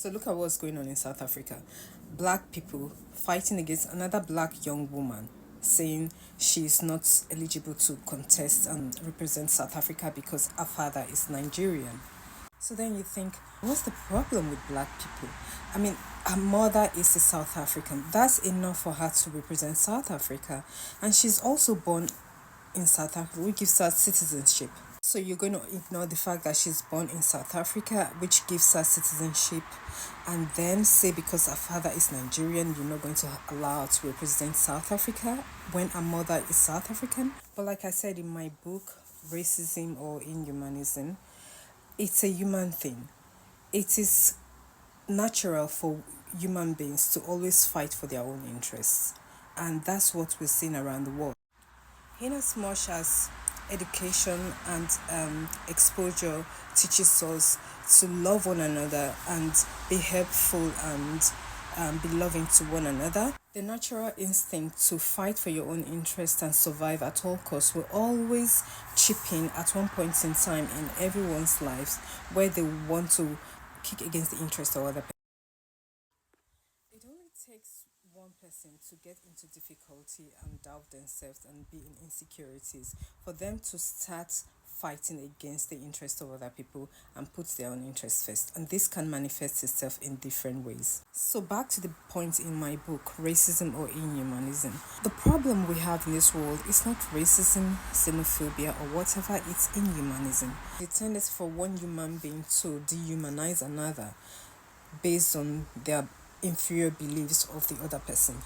So look at what's going on in South Africa. Black people fighting against another black young woman, saying she's not eligible to contest and represent South Africa because her father is Nigerian. So then you think, what's the problem with black people? I mean, her mother is a South African. That's enough for her to represent South Africa. And she's also born in South Africa, which gives her citizenship. So you're going to ignore the fact that she's born in South Africa, which gives her citizenship, and then say because her father is Nigerian, you're not going to allow her to represent South Africa when her mother is South African. But like I said in my book, Racism or Inhumanism, it's a human thing. It is natural for human beings to always fight for their own interests. And that's what we're seeing around the world. In as much as education and exposure teaches us to love one another and be helpful and be loving to one another, the natural instinct to fight for your own interest and survive at all costs will always chip in at one point in time in everyone's lives where they want to kick against the interest of other people. It only takes one person to get into difficulty and doubt themselves and be in insecurities for them to start fighting against the interest of other people and put their own interests first. And this can manifest itself in different ways. So back to the point in my book, Racism or Inhumanism. The problem we have in this world is not racism, xenophobia or whatever, it's inhumanism. The tendency for one human being to dehumanize another based on their inferior beliefs of the other person.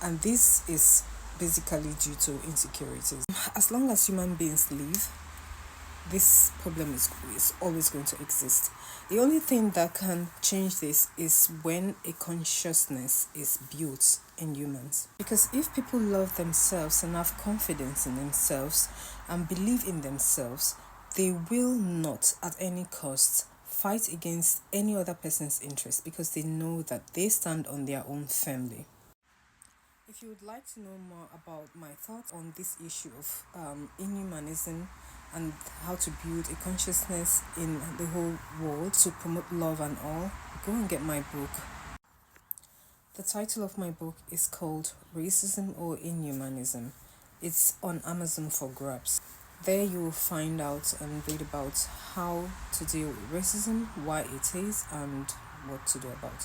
And this is basically due to insecurities. As long as human beings live, this problem is always going to exist. The only thing that can change this is when a consciousness is built in humans. Because if people love themselves and have confidence in themselves and believe in themselves, they will not at any cost fight against any other person's interest because they know that they stand on their own firmly. If you would like to know more about my thoughts on this issue of inhumanism and how to build a consciousness in the whole world to promote love and all, go and get my book. The title of my book is called Racism or Inhumanism. It's on Amazon for grabs. There you will find out and read about how to deal with racism, why it is, and what to do about it.